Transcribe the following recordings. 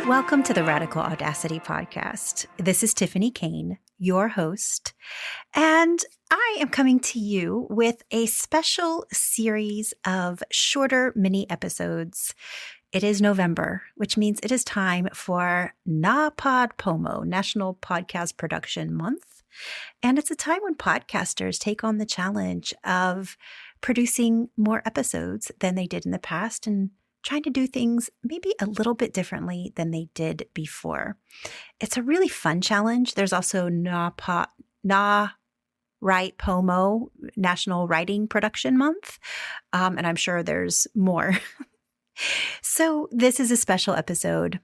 Welcome to the Radical Audacity Podcast. This is Tiffany Kane, your host, and I am coming to you with a special series of shorter mini episodes. It is November, which means it is time for NaPodPoMo, National Podcast Production Month. And it's a time when podcasters take on the challenge of producing more episodes than they did in the past and trying to do things maybe a little bit differently than they did before. It's a really fun challenge. There's also NaPodPoMo, National Writing Production Month, and I'm sure there's more. So this is a special episode,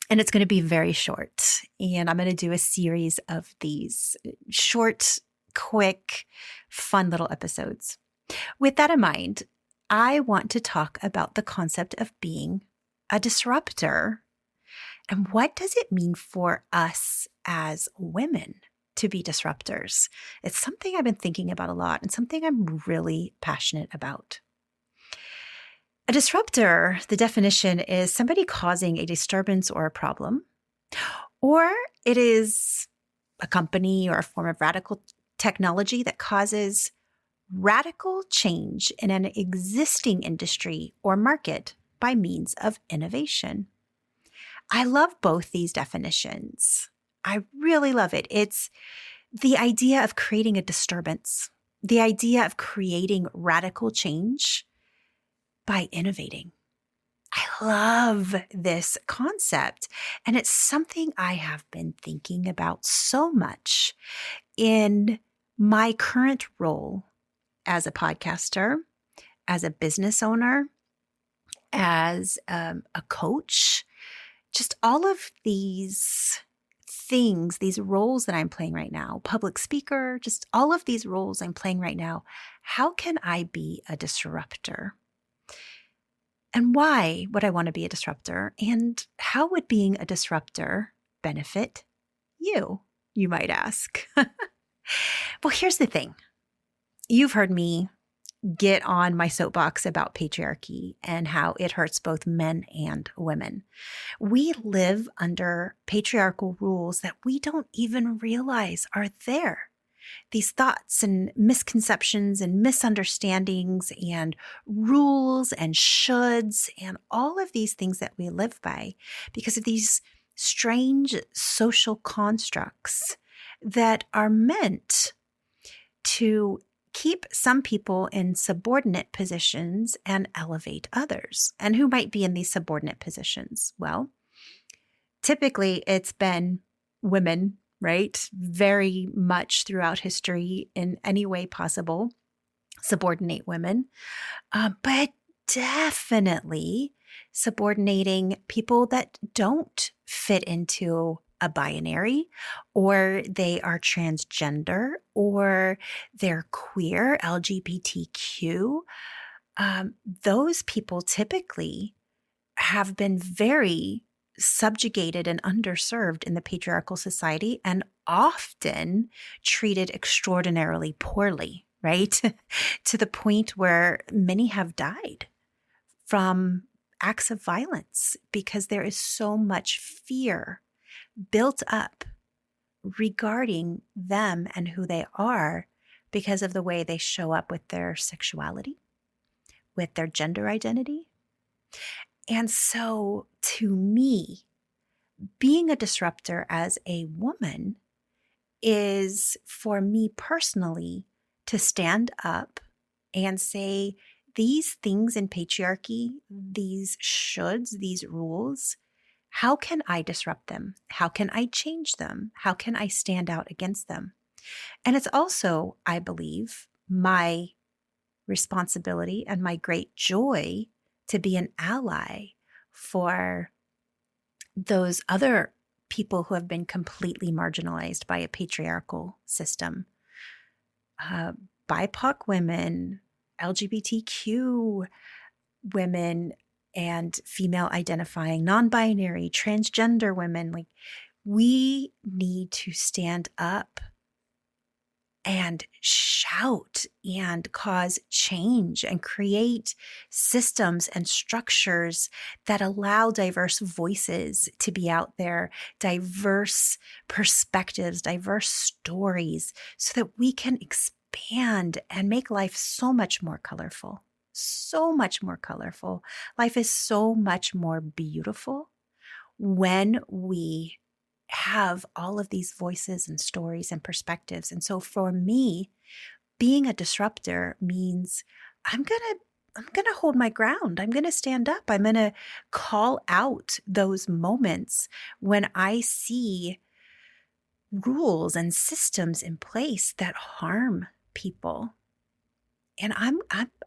and it's going to be very short, and I'm going to do a series of these short, quick, fun little episodes. With that in mind, I want to talk about the concept of being a disruptor. And what does it mean for us as women to be disruptors? It's something I've been thinking about a lot and something I'm really passionate about. A disruptor, the definition is somebody causing a disturbance or a problem, or it is a company or a form of radical technology that causes radical change in an existing industry or market by means of innovation. I love both these definitions. I really love it. It's the idea of creating a disturbance, the idea of creating radical change by innovating. I love this concept, and it's something I have been thinking about so much in my current role as a podcaster, as a business owner, as a coach, just all of these things, these roles that I'm playing right now, public speaker, just all of these roles I'm playing right now. How can I be a disruptor? And why would I want to be a disruptor? And how would being a disruptor benefit you might ask? Well, here's the thing. You've heard me get on my soapbox about patriarchy and how it hurts both men and women. We live under patriarchal rules that we don't even realize are there. These thoughts and misconceptions and misunderstandings and rules and shoulds and all of these things that we live by because of these strange social constructs that are meant to keep some people in subordinate positions and elevate others. And who might be in these subordinate positions? Well, typically it's been women, right? Very much throughout history in any way possible, subordinate women, but definitely subordinating people that don't fit into a binary, or they are transgender, or they're queer, LGBTQ. Those people typically have been very subjugated and underserved in the patriarchal society and often treated extraordinarily poorly, right? To the point where many have died from acts of violence because there is so much fear built up regarding them and who they are because of the way they show up with their sexuality, with their gender identity. And so to me, being a disruptor as a woman is for me personally to stand up and say, these things in patriarchy, these shoulds, these rules, how can I disrupt them? How can I change them? How can I stand out against them? And it's also, I believe, my responsibility and my great joy to be an ally for those other people who have been completely marginalized by a patriarchal system. BIPOC women, LGBTQ women, and female identifying, non-binary, transgender women. Like, we need to stand up and shout and cause change and create systems and structures that allow diverse voices to be out there, diverse perspectives, diverse stories, so that we can expand and make life so much more colorful. So much more colorful. Life is so much more beautiful when we have all of these voices and stories and perspectives. And so for me, being a disruptor means I'm going to hold my ground. I'm going to stand up. I'm going to call out those moments when I see rules and systems in place that harm people. And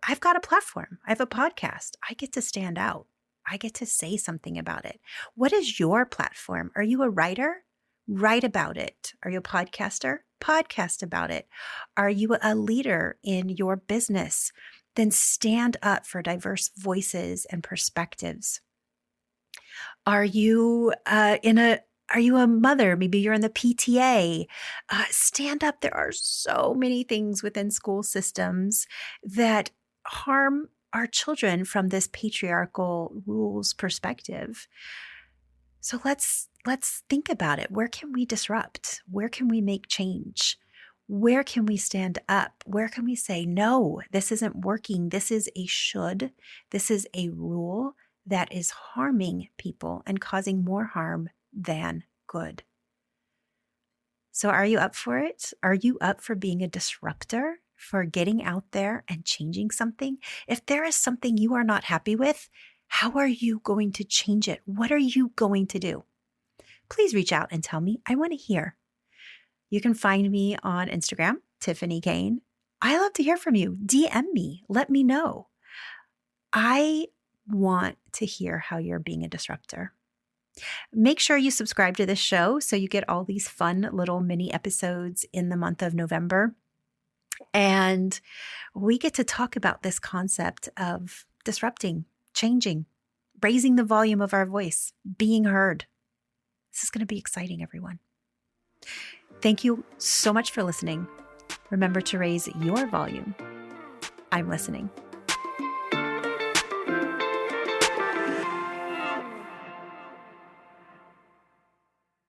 I've got a platform. I have a podcast. I get to stand out. I get to say something about it. What is your platform? Are you a writer? Write about it. Are you a podcaster? Podcast about it. Are you a leader in your business? Then stand up for diverse voices and perspectives. Are you are you a mother? Maybe you're in the PTA. Stand up. There are so many things within school systems that harm our children from this patriarchal rules perspective. So let's think about it. Where can we disrupt? Where can we make change? Where can we stand up? Where can we say, no, this isn't working. This is a should. This is a rule that is harming people and causing more harm than good. So are you up for it? Are you up for being a disruptor, for getting out there and changing something? If there is something you are not happy with, how are you going to change it? What are you going to do? Please reach out and tell me. I want to hear. You can find me on Instagram, Tiffany Kane. I love to hear from you. DM me. Let me know. I want to hear how you're being a disruptor. Make sure you subscribe to this show so you get all these fun little mini episodes in the month of November. And we get to talk about this concept of disrupting, changing, raising the volume of our voice, being heard. This is going to be exciting, everyone. Thank you so much for listening. Remember to raise your volume. I'm listening.